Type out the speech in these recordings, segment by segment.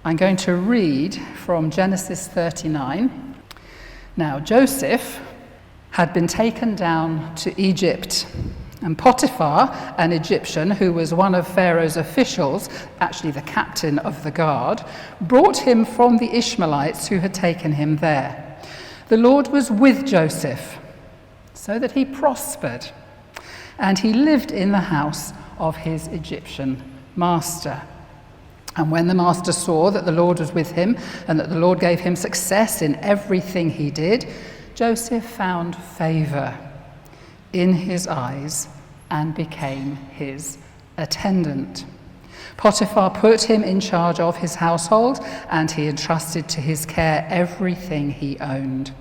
I'm going to read from Genesis 39. Now, Joseph had been taken down to Egypt, and Potiphar, an Egyptian who was one of Pharaoh's officials, actually the captain of the guard, brought him from the Ishmaelites who had taken him there. The Lord was with Joseph, so that he prospered, and he lived in the house of his Egyptian master. And when the master saw that the Lord was with him, and that the Lord gave him success in everything he did, Joseph found favor in his eyes and became his attendant. Potiphar put him in charge of his household, and he entrusted to his care everything he owned.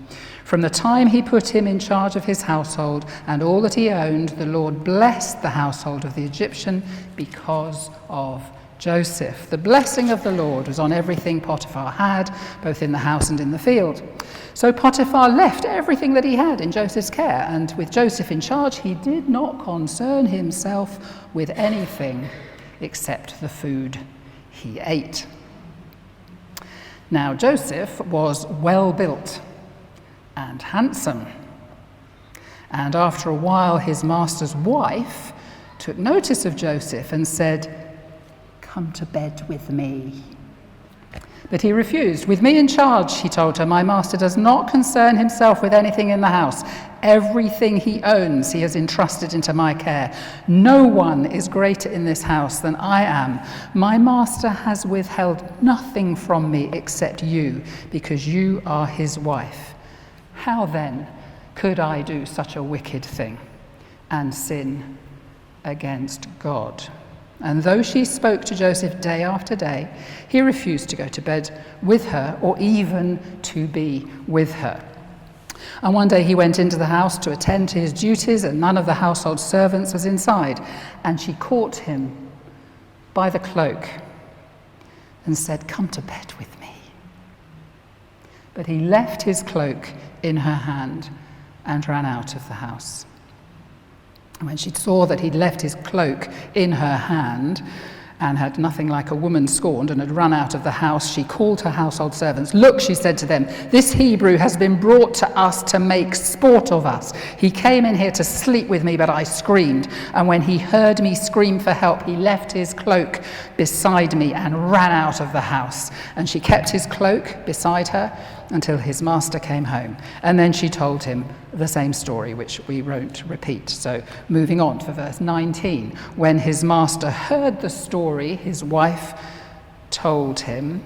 From the time he put him in charge of his household and all that he owned, the Lord blessed the household of the Egyptian because of Joseph. The blessing of the Lord was on everything Potiphar had, both in the house and in the field. So Potiphar left everything that he had in Joseph's care, and with Joseph in charge, he did not concern himself with anything except the food he ate. Now Joseph was well built and handsome, and after a while his master's wife took notice of Joseph and said, "Come to bed with me." But he refused. "With me in charge," he told her, "my master does not concern himself with anything in the house. Everything he owns he has entrusted into my care. No one is greater in this house than I am. My master has withheld nothing from me except you, because you are his wife. How then could I do such a wicked thing and sin against God?" And though she spoke to Joseph day after day, he refused to go to bed with her or even to be with her. And one day he went into the house to attend to his duties, and none of the household servants was inside. And she caught him by the cloak and said, "Come to bed with me." But he left his cloak in her hand and ran out of the house. And when she saw that he'd left his cloak in her hand and had nothing like a woman scorned and had run out of the house, she called her household servants. "Look," she said to them, "this Hebrew has been brought to us to make sport of us. He came in here to sleep with me, but I screamed. And when he heard me scream for help, he left his cloak beside me and ran out of the house." And she kept his cloak beside her until his master came home. And then she told him the same story, which we won't repeat. So moving on to verse 19. When his master heard the story, his wife told him,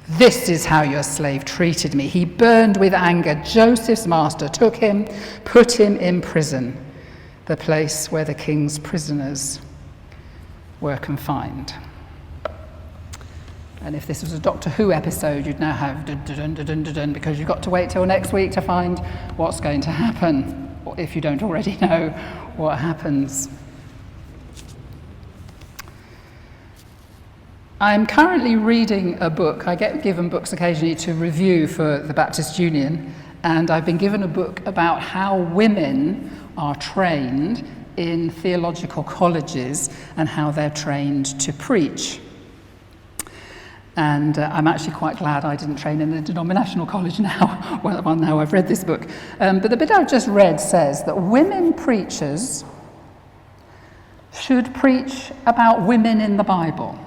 "This is how your slave treated me." He burned with anger. Joseph's master took him, put him in prison, the place where the king's prisoners were confined. And if this was a Doctor Who episode, you'd now have dun-dun-dun-dun-dun-dun, because you've got to wait till next week to find what's going to happen, or if you don't already know what happens. I'm currently reading a book. I get given books occasionally to review for the Baptist Union, and I've been given a book about how women are trained in theological colleges and how they're trained to preach. And I'm actually quite glad I didn't train in a denominational college now, well, now I've read this book. But the bit I've just read says that women preachers should preach about women in the Bible.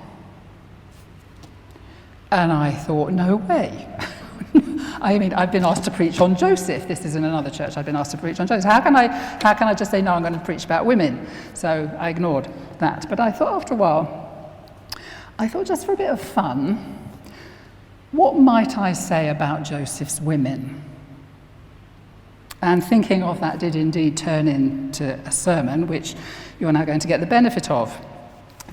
And I thought, no way. I mean, I've been asked to preach on Joseph. This is in another church. I've been asked to preach on Joseph. How can I just say, no, I'm going to preach about women? So I ignored that. But I thought after a while, just for a bit of fun, what might I say about Joseph's women? And thinking of that did indeed turn into a sermon, which you're now going to get the benefit of.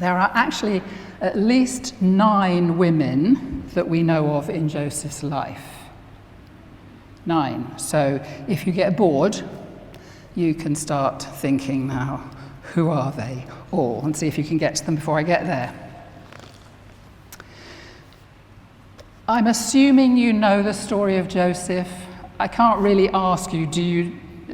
There are actually at least 9 women that we know of in Joseph's life. 9. So if you get bored, you can start thinking now, who are they all? And see if you can get to them before I get there. I'm assuming you know the story of Joseph. I can't really ask you,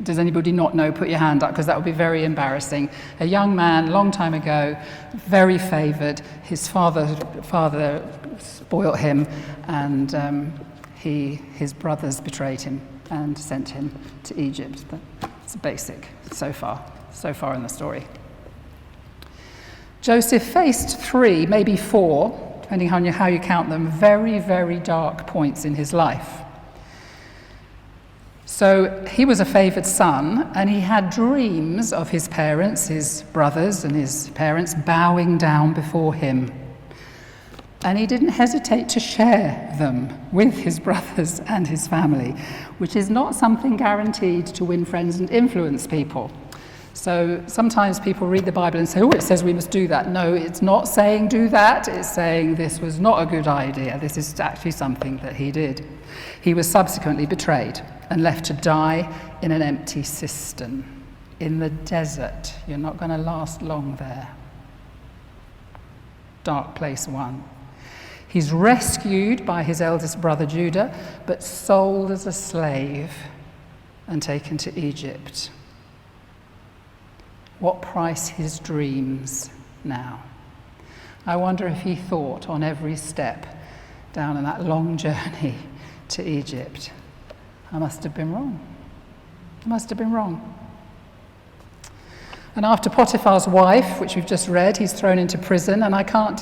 does anybody not know? Put your hand up, because that would be very embarrassing. A young man, long time ago, very favoured. His father spoilt him, and his brothers betrayed him and sent him to Egypt. That's basic so far in the story. Joseph faced 3, maybe 4, depending on how you count them, very, very dark points in his life. So he was a favoured son, and he had dreams of his parents, his brothers and his parents, bowing down before him. And he didn't hesitate to share them with his brothers and his family, which is not something guaranteed to win friends and influence people. So sometimes people read the Bible and say, oh, it says we must do that. No, it's not saying do that. It's saying this was not a good idea. This is actually something that he did. He was subsequently betrayed and left to die in an empty cistern in the desert. You're not going to last long there. Dark place 1. He's rescued by his eldest brother Judah, but sold as a slave and taken to Egypt. What price his dreams now? I wonder if he thought on every step down in that long journey to Egypt, I must have been wrong. I must have been wrong. And after Potiphar's wife, which we've just read, he's thrown into prison, and I can't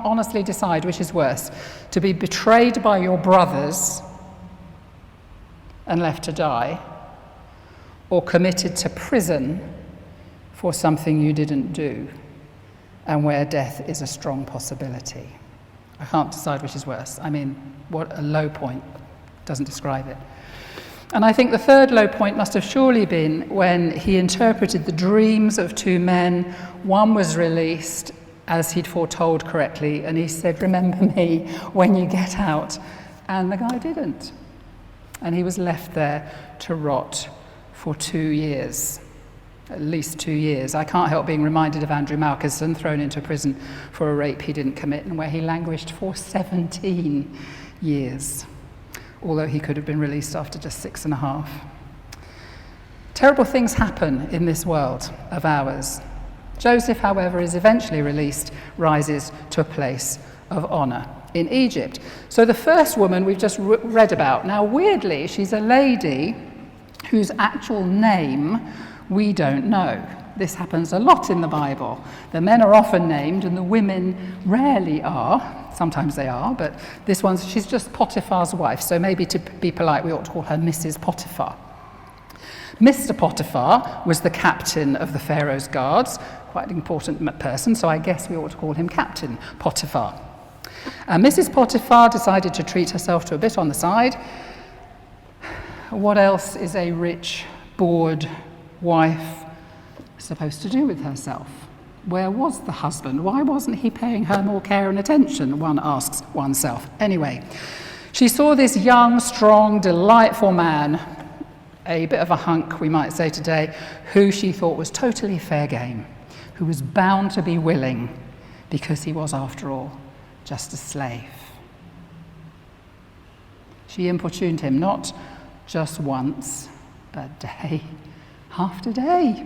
honestly decide which is worse, to be betrayed by your brothers and left to die, or committed to prison for something you didn't do, and where death is a strong possibility. I can't decide which is worse. I mean, what a low point. Doesn't describe it. And I think the third low point must have surely been when he interpreted the dreams of 2 men. One was released as he'd foretold correctly, and he said, remember me when you get out. And the guy didn't. And he was left there to rot for 2 years. At least 2 years. I can't help being reminded of Andrew Malkinson, thrown into prison for a rape he didn't commit, and where he languished for 17 years, although he could have been released after just 6.5. Terrible things happen in this world of ours. Joseph, however, is eventually released, rises to a place of honour in Egypt. So the first woman we've just read about, now weirdly, she's a lady whose actual name we don't know. This happens a lot in the Bible. The men are often named and the women rarely are. Sometimes they are, but she's just Potiphar's wife, so maybe to be polite we ought to call her Mrs. Potiphar. Mr. Potiphar was the captain of the Pharaoh's guards, quite an important person, so I guess we ought to call him Captain Potiphar. And Mrs. Potiphar decided to treat herself to a bit on the side. What else is a rich, bored wife supposed to do with herself? Where was the husband? Why wasn't he paying her more care and attention? One asks oneself. Anyway, she saw this young, strong, delightful man, a bit of a hunk, we might say today, who she thought was totally fair game, who was bound to be willing, because he was, after all, just a slave. She importuned him not just once, but day after day.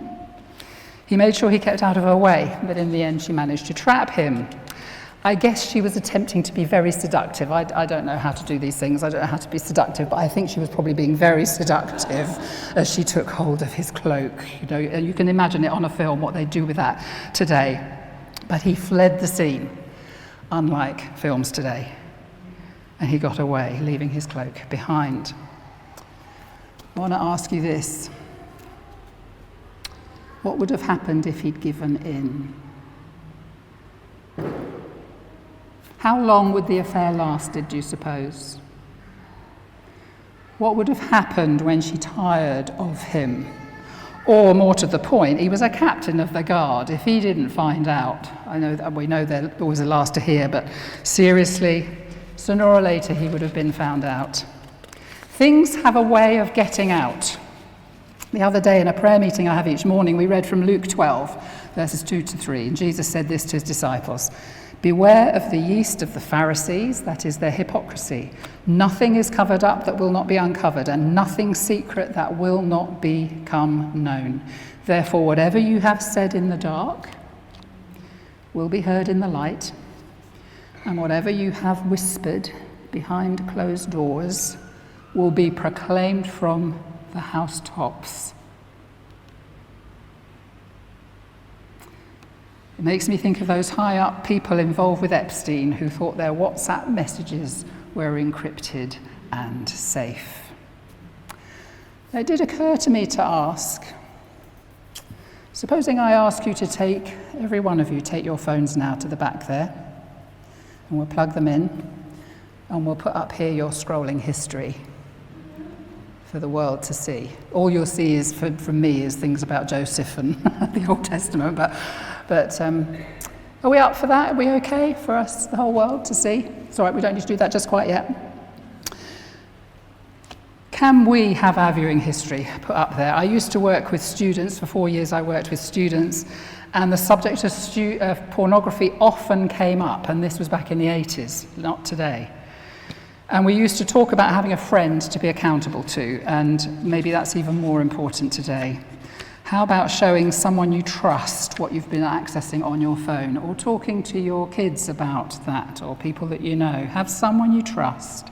He made sure he kept out of her way, but in the end she managed to trap him. I guess she was attempting to be very seductive. I don't know how to do these things. I don't know how to be seductive, but I think she was probably being very seductive as she took hold of his cloak. And you can imagine it on a film, what they do with that today. But he fled the scene, unlike films today. And he got away, leaving his cloak behind. I want to ask you this. What would have happened if he'd given in? How long would the affair lasted, do you suppose? What would have happened when she tired of him? Or more to the point, he was a captain of the guard. If he didn't find out, we know there's always a last to hear, but seriously, sooner or later he would have been found out. Things have a way of getting out. The other day in a prayer meeting I have each morning, we read from Luke 12, verses 2-3, and Jesus said this to his disciples: "Beware of the yeast of the Pharisees, that is their hypocrisy. Nothing is covered up that will not be uncovered, and nothing secret that will not become known. Therefore, whatever you have said in the dark will be heard in the light. and whatever you have whispered behind closed doors will be proclaimed from the housetops. It makes me think of those high-up people involved with Epstein who thought their WhatsApp messages were encrypted and safe. It did occur to me to ask, supposing I ask you to take, every one of you, take your phones now to the back there, and we'll plug them in, and we'll put up here your scrolling history for the world to see. All you'll see is, from me, is things about Joseph and the Old Testament, but are we up for that? Are we okay for us, the whole world, to see? It's all right, we don't need to do that just quite yet. Can we have our viewing history put up there? I used to work with students. For 4 years I worked with students, and the subject of pornography often came up, and this was back in the 80s, not today. And we used to talk about having a friend to be accountable to, and maybe that's even more important today. How about showing someone you trust what you've been accessing on your phone, or talking to your kids about that, or people that you know? Have someone you trust.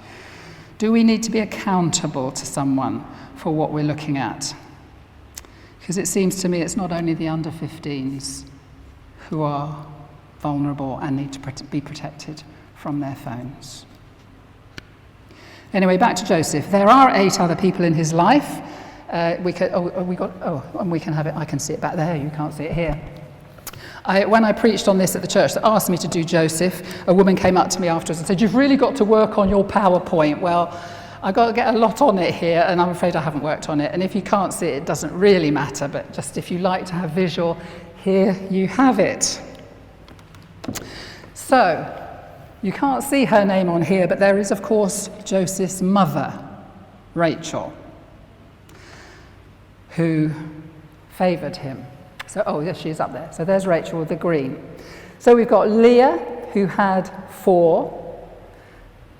Do we need to be accountable to someone for what we're looking at? Because it seems to me it's not only the under 15s who are vulnerable and need to be protected from their phones. Anyway, back to Joseph. There are 8 other people in his life. And we can have it. I can see it back there. You can't see it here. When I preached on this at the church that asked me to do Joseph, a woman came up to me afterwards and said, "You've really got to work on your PowerPoint." Well, I've got to get a lot on it here, and I'm afraid I haven't worked on it. And if you can't see it, it doesn't really matter, but just if you like to have visual, here you have it. So, you can't see her name on here, but there is, of course, Joseph's mother, Rachel, who favoured him. So, yes, she is up there. So there's Rachel with the green. So we've got Leah, who had 4,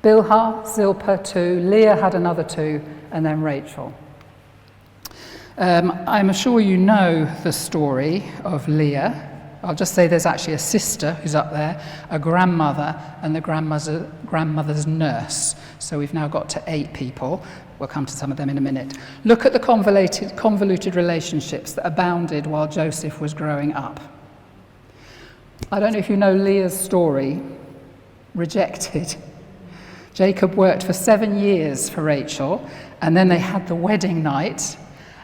Bilhah, Zilpah 2, Leah had another 2, and then Rachel. I'm sure you know the story of Leah. I'll just say there's actually a sister who's up there, a grandmother, and the grandmother's nurse. So we've now got to 8 people. We'll come to some of them in a minute. Look at the convoluted relationships that abounded while Joseph was growing up. I don't know if you know Leah's story, rejected. Jacob worked for 7 years for Rachel, and then they had the wedding night.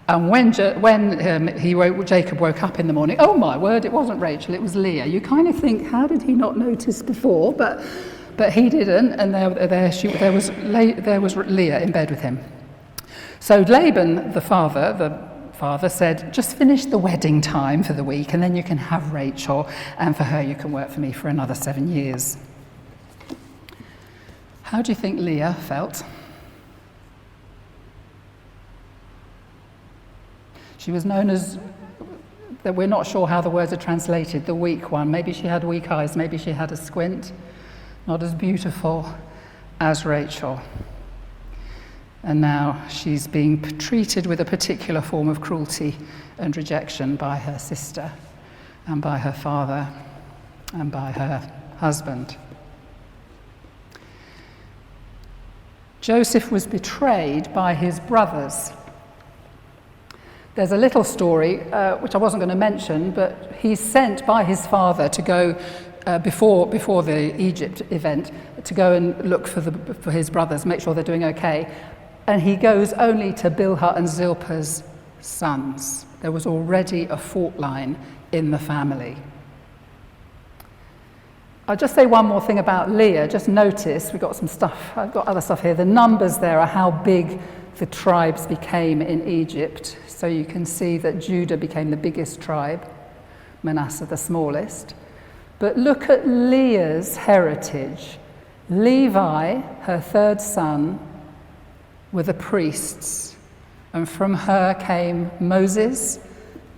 And when Jacob woke up in the morning, oh my word, it wasn't Rachel, it was Leah. You kind of think, how did he not notice before? But he didn't, and there was Leah in bed with him. So Laban, the father said, just finish the wedding time for the week, and then you can have Rachel, and for her you can work for me for another 7 years. How do you think Leah felt? She was known as, that we're not sure how the words are translated, the weak one. Maybe she had weak eyes, maybe she had a squint. Not as beautiful as Rachel. And now she's being treated with a particular form of cruelty and rejection by her sister and by her father and by her husband. Joseph was betrayed by his brothers. There's a little story, which I wasn't going to mention, but he's sent by his father to go before the Egypt event, to go and look for his brothers, make sure they're doing okay. And he goes only to Bilhah and Zilpah's sons. There was already a fault line in the family. I'll just say one more thing about Leah. Just notice, we've got some stuff, I've got other stuff here. The numbers there are how big the tribes became in Egypt. So you can see that Judah became the biggest tribe, Manasseh the smallest. But look at Leah's heritage. Levi, her 3rd son, were the priests. And from her came Moses,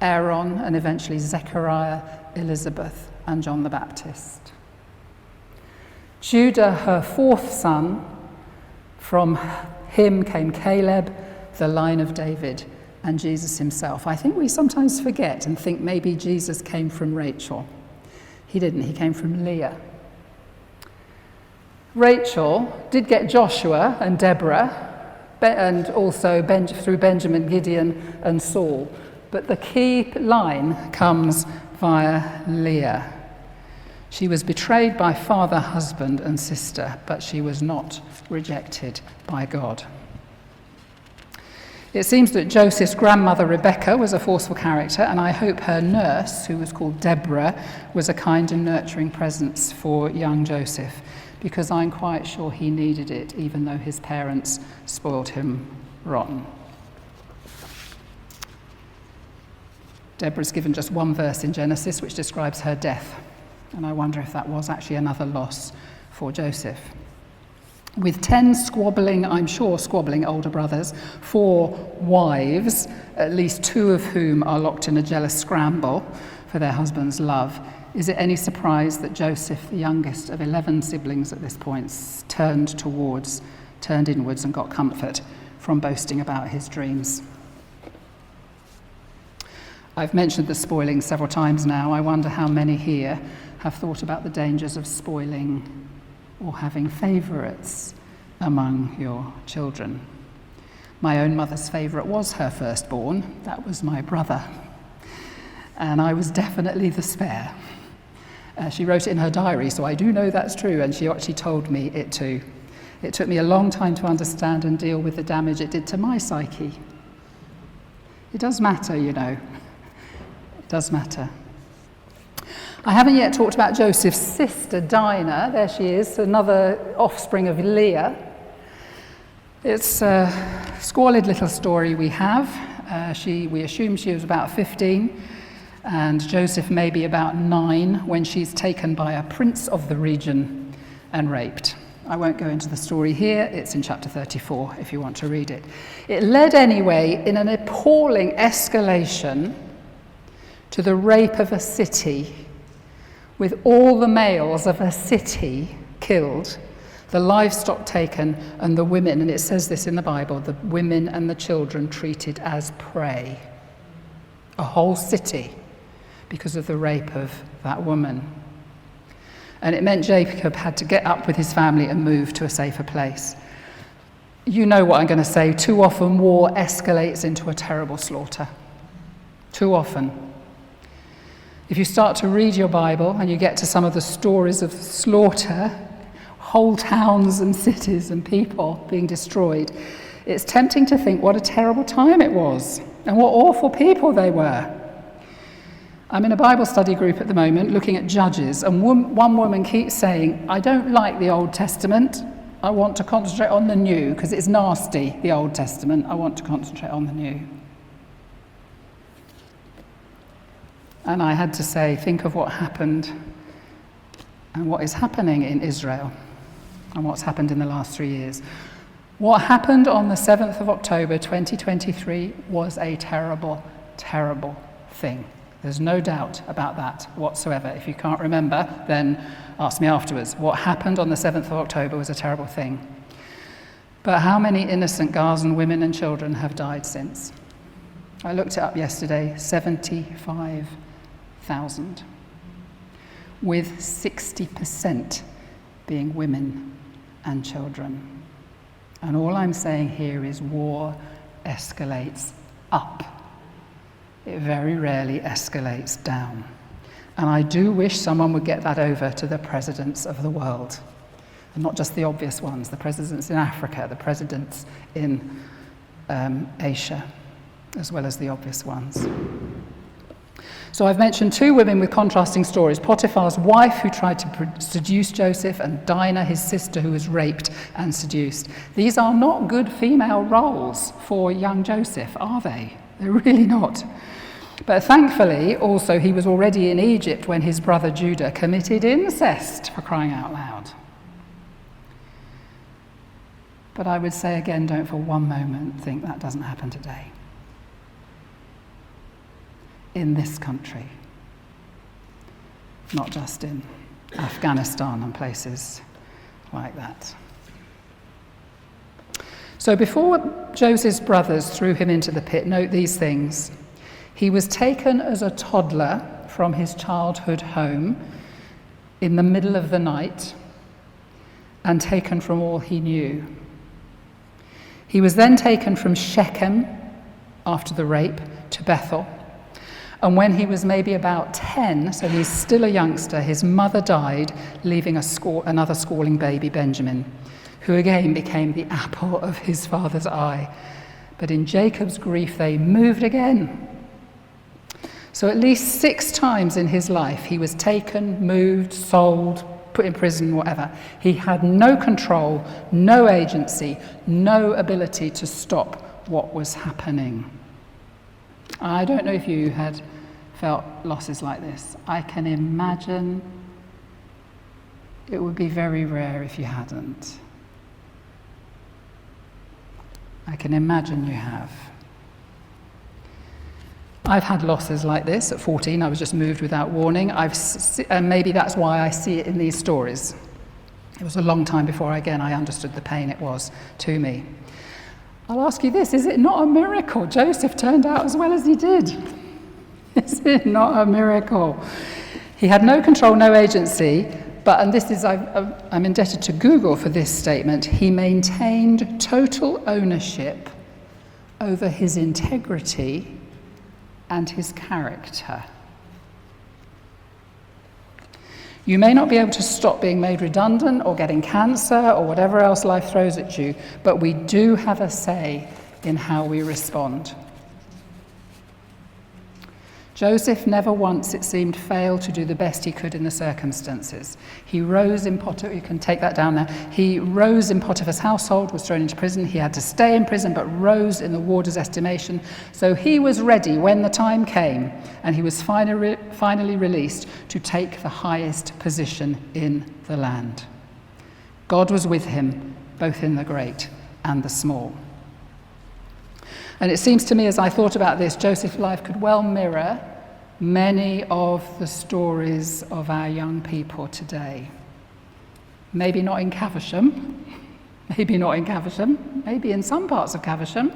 Aaron, and eventually Zechariah, Elizabeth, and John the Baptist. Judah, her 4th son, from him came Caleb, the line of David, and Jesus himself. I think we sometimes forget and think maybe Jesus came from Rachel. He didn't, he came from Leah. Rachel did get Joshua and Deborah, and also through Benjamin, Gideon and Saul. But the key line comes via Leah. She was betrayed by father, husband and sister, but she was not rejected by God. It seems that Joseph's grandmother Rebecca was a forceful character, and I hope her nurse, who was called Deborah, was a kind and nurturing presence for young Joseph, because I'm quite sure he needed it, even though his parents spoiled him rotten. Deborah's given just one verse in Genesis which describes her death, and I wonder if that was actually another loss for Joseph. With 10 squabbling older brothers, 4 wives, at least 2 of whom are locked in a jealous scramble for their husband's love, is it any surprise that Joseph, the youngest of 11 siblings at this point, turned inwards and got comfort from boasting about his dreams? I've mentioned the spoiling several times now. I wonder how many here have thought about the dangers of spoiling or having favourites among your children. My own mother's favourite was her firstborn. That was my brother. And I was definitely the spare. She wrote it in her diary, so I do know that's true, and she actually told me it too. It took me a long time to understand and deal with the damage it did to my psyche. It does matter, you know. It does matter. I haven't yet talked about Joseph's sister, Dinah. There she is, another offspring of Leah. It's a squalid little story we have. We assume she was about 15, and Joseph may be about 9 when she's taken by a prince of the region and raped. I won't go into the story here. It's in chapter 34 if you want to read it. It led anyway in an appalling escalation to the rape of a city, with all the males of a city killed, the livestock taken, and the women, and it says this in the Bible, the women and the children treated as prey. A whole city because of the rape of that woman. And it meant Jacob had to get up with his family and move to a safer place. You know what I'm going to say. Too often war escalates into a terrible slaughter. Too often. If you start to read your Bible and you get to some of the stories of slaughter, whole towns and cities and people being destroyed, it's tempting to think what a terrible time it was and what awful people they were. I'm in a Bible study group at the moment looking at Judges, and one woman keeps saying, I don't like the Old Testament. I want to concentrate on the New because it's nasty, the Old Testament. I want to concentrate on the New. And I had to say, think of what happened and what is happening in Israel and what's happened in the last 3 years. What happened on the 7th of October 2023 was a terrible, terrible thing. There's no doubt about that whatsoever. If you can't remember, then ask me afterwards. What happened on the 7th of October was a terrible thing. But how many innocent Gazan women and children have died since? I looked it up yesterday, 75,000, with 60% being women and children. And all I'm saying here is war escalates up. It very rarely escalates down. And I do wish someone would get that over to the presidents of the world. And not just the obvious ones, the presidents in Africa, the presidents in Asia, as well as the obvious ones. So I've mentioned 2 women with contrasting stories. Potiphar's wife, who tried to seduce Joseph, and Dinah, his sister, who was raped and seduced. These are not good female roles for young Joseph, are they? They're really not. But thankfully, also, he was already in Egypt when his brother Judah committed incest, for crying out loud. But I would say again, don't for one moment think that doesn't happen today. In this country, not just in Afghanistan and places like that. So before Joseph's brothers threw him into the pit, note these things. He was taken as a toddler from his childhood home in the middle of the night and taken from all he knew. He was then taken from Shechem after the rape to Bethel. And when he was maybe about 10, so he's still a youngster, his mother died, leaving another squalling baby, Benjamin, who again became the apple of his father's eye. But in Jacob's grief, they moved again. So at least 6 times in his life, he was taken, moved, sold, put in prison, whatever. He had no control, no agency, no ability to stop what was happening. I don't know if you had felt losses like this. I can imagine it would be very rare if you hadn't. I can imagine you have. I've had losses like this at 14. I was just moved without warning. And maybe that's why I see it in these stories. It was a long time before, again, I understood the pain it was to me. I'll ask you this, is it not a miracle Joseph turned out as well as he did? Is it not a miracle? He had no control, no agency, but, and this is, I'm indebted to Google for this statement, he maintained total ownership over his integrity and his character. You may not be able to stop being made redundant or getting cancer or whatever else life throws at you, but we do have a say in how we respond. Joseph never once, it seemed, failed to do the best he could in the circumstances. He rose in Potiphar, you can take that down there. He rose in Potiphar's household, was thrown into prison. He had to stay in prison, but rose in the warder's estimation. So he was ready when the time came, and he was finally released to take the highest position in the land. God was with him, both in the great and the small. And it seems to me, as I thought about this, Joseph's life could well mirror many of the stories of our young people today. Maybe not in Caversham, maybe in some parts of Caversham.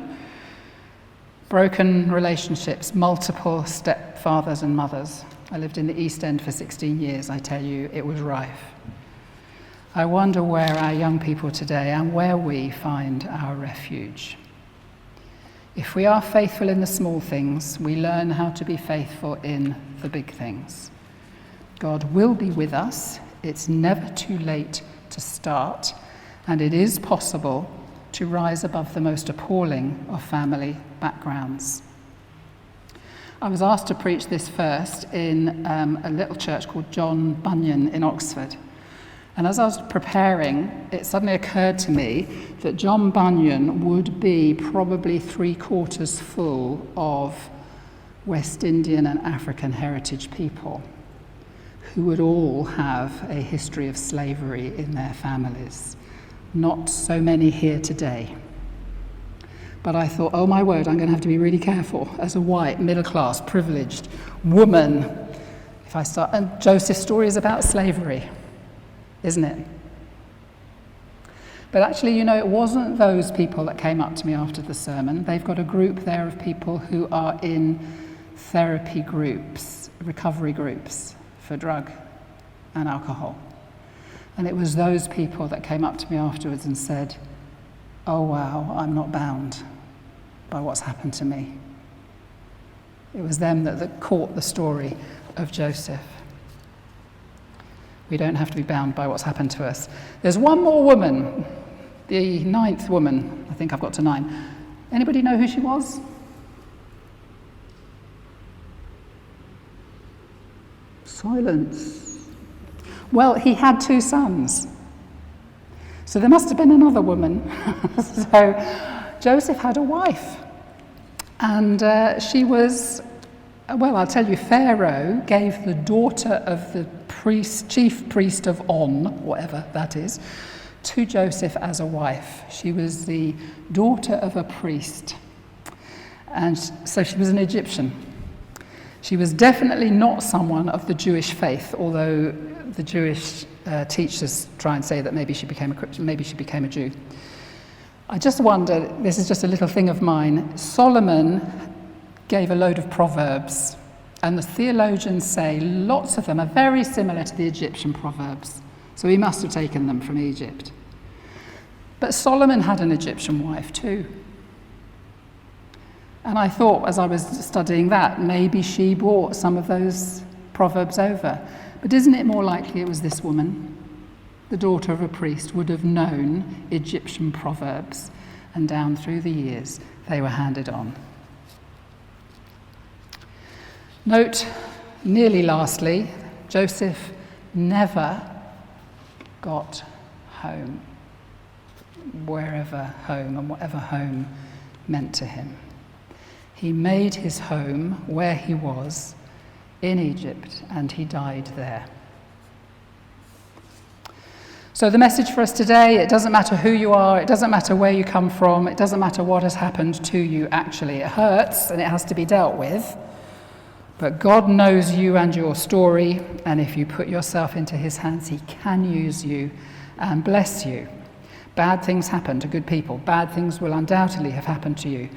Broken relationships, multiple stepfathers and mothers. I lived in the East End for 16 years, I tell you, it was rife. I wonder where our young people today and where we find our refuge. If we are faithful in the small things, we learn how to be faithful in the big things. God will be with us. It's never too late to start, and it is possible to rise above the most appalling of family backgrounds. I was asked to preach this first in a little church called John Bunyan in Oxford. And as I was preparing, it suddenly occurred to me that John Bunyan would be probably 3/4 full of West Indian and African heritage people who would all have a history of slavery in their families. Not so many here today. But I thought, oh my word, I'm going to have to be really careful as a white, middle-class, privileged woman if I start. And Joseph's story is about slavery, isn't it? But actually, you know, it wasn't those people that came up to me after the sermon. They've got a group there of people who are in therapy groups, recovery groups for drug and alcohol. And it was those people that came up to me afterwards and said, oh wow, I'm not bound by what's happened to me. It was them that caught the story of Joseph. We don't have to be bound by what's happened to us. There's one more woman, the 9th woman. I think I've got to 9. Anybody know who she was? Silence. Well, he had 2 sons. So there must have been another woman. So Joseph had a wife. And she was, well, I'll tell you, Pharaoh gave the daughter of the chief priest of On, whatever that is, to Joseph as a wife. She was the daughter of a priest. And so she was an Egyptian. She was definitely not someone of the Jewish faith, although the Jewish teachers try and say that maybe she became a Jew. I just wonder, this is just a little thing of mine, Solomon gave a load of proverbs, and the theologians say lots of them are very similar to the Egyptian proverbs. So he must have taken them from Egypt. But Solomon had an Egyptian wife too. And I thought, as I was studying that, maybe she brought some of those proverbs over. But isn't it more likely it was this woman, the daughter of a priest, would have known Egyptian proverbs, and down through the years they were handed on. Note, nearly lastly, Joseph never got home, wherever home and whatever home meant to him. He made his home where he was, in Egypt, and he died there. So the message for us today, it doesn't matter who you are, it doesn't matter where you come from, it doesn't matter what has happened to you actually. It hurts and it has to be dealt with, but God knows you and your story, and if you put yourself into his hands, he can use you and bless you. Bad things happen to good people. Bad things will undoubtedly have happened to you.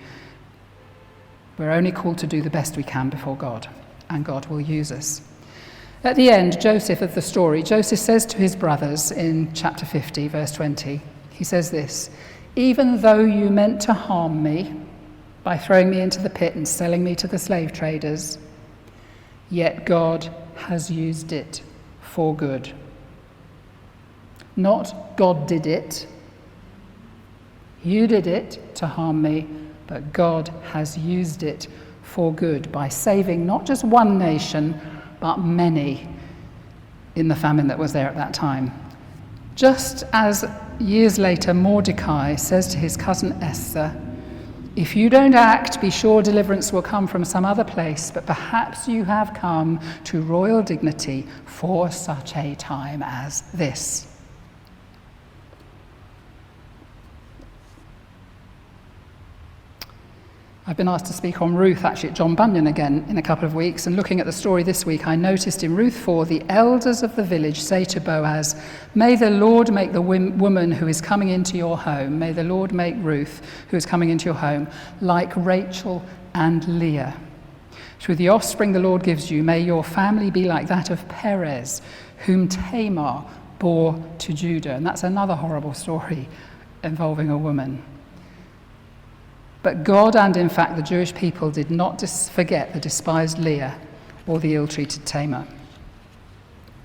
We're only called to do the best we can before God, and God will use us. At the end, Joseph of the story, Joseph says to his brothers in chapter 50, verse 20, he says this, "Even though you meant to harm me by throwing me into the pit and selling me to the slave traders, yet God has used it for good." Not God did it. You did it to harm me, but God has used it for good by saving not just one nation, but many in the famine that was there at that time. Just as years later Mordecai says to his cousin Esther, "If you don't act, be sure deliverance will come from some other place, but perhaps you have come to royal dignity for such a time as this." I've been asked to speak on Ruth, actually, at John Bunyan again in a couple of weeks, and looking at the story this week, I noticed in Ruth 4, the elders of the village say to Boaz, "May the Lord make the woman who is coming into your home, may the Lord make Ruth, who is coming into your home, like Rachel and Leah. Through the offspring the Lord gives you, may your family be like that of Perez, whom Tamar bore to Judah." And that's another horrible story involving a woman. But God and, in fact, the Jewish people did not forget the despised Leah or the ill-treated Tamar.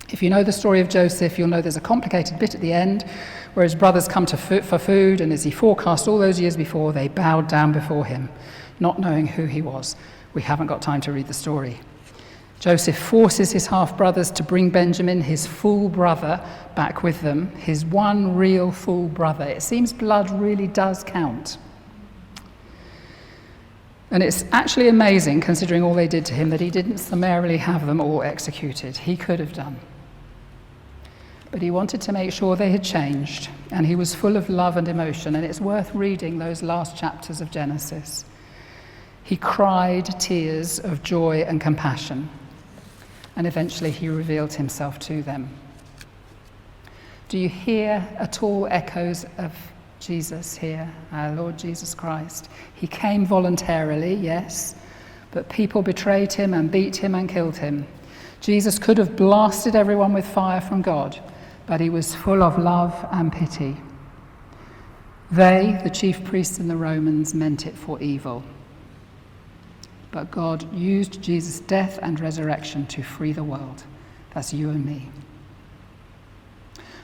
If you know the story of Joseph, you'll know there's a complicated bit at the end where his brothers come for food, and as he forecast all those years before, they bowed down before him, not knowing who he was. We haven't got time to read the story. Joseph forces his half-brothers to bring Benjamin, his full brother, back with them, his one real full brother. It seems blood really does count. And it's actually amazing, considering all they did to him, that he didn't summarily have them all executed. He could have done. But he wanted to make sure they had changed, and he was full of love and emotion, and it's worth reading those last chapters of Genesis. He cried tears of joy and compassion, and eventually he revealed himself to them. Do you hear at all echoes of Jesus here, our Lord Jesus Christ? He came voluntarily, yes, but people betrayed him and beat him and killed him. Jesus could have blasted everyone with fire from God, but he was full of love and pity. They, the chief priests and the Romans, meant it for evil. But God used Jesus' death and resurrection to free the world. That's you and me.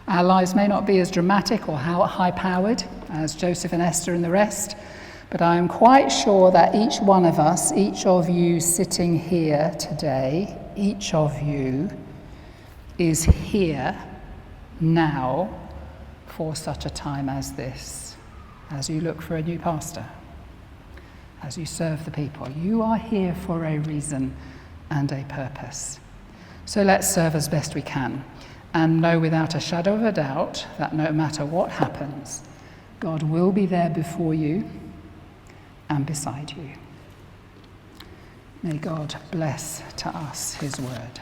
Our lives may not be as dramatic or high-powered as Joseph and Esther and the rest, but I am quite sure that each one of us, each of you sitting here today, each of you is here now for such a time as this, as you look for a new pastor, as you serve the people. You are here for a reason and a purpose. So let's serve as best we can, and know without a shadow of a doubt that no matter what happens, God will be there before you and beside you. May God bless to us his word.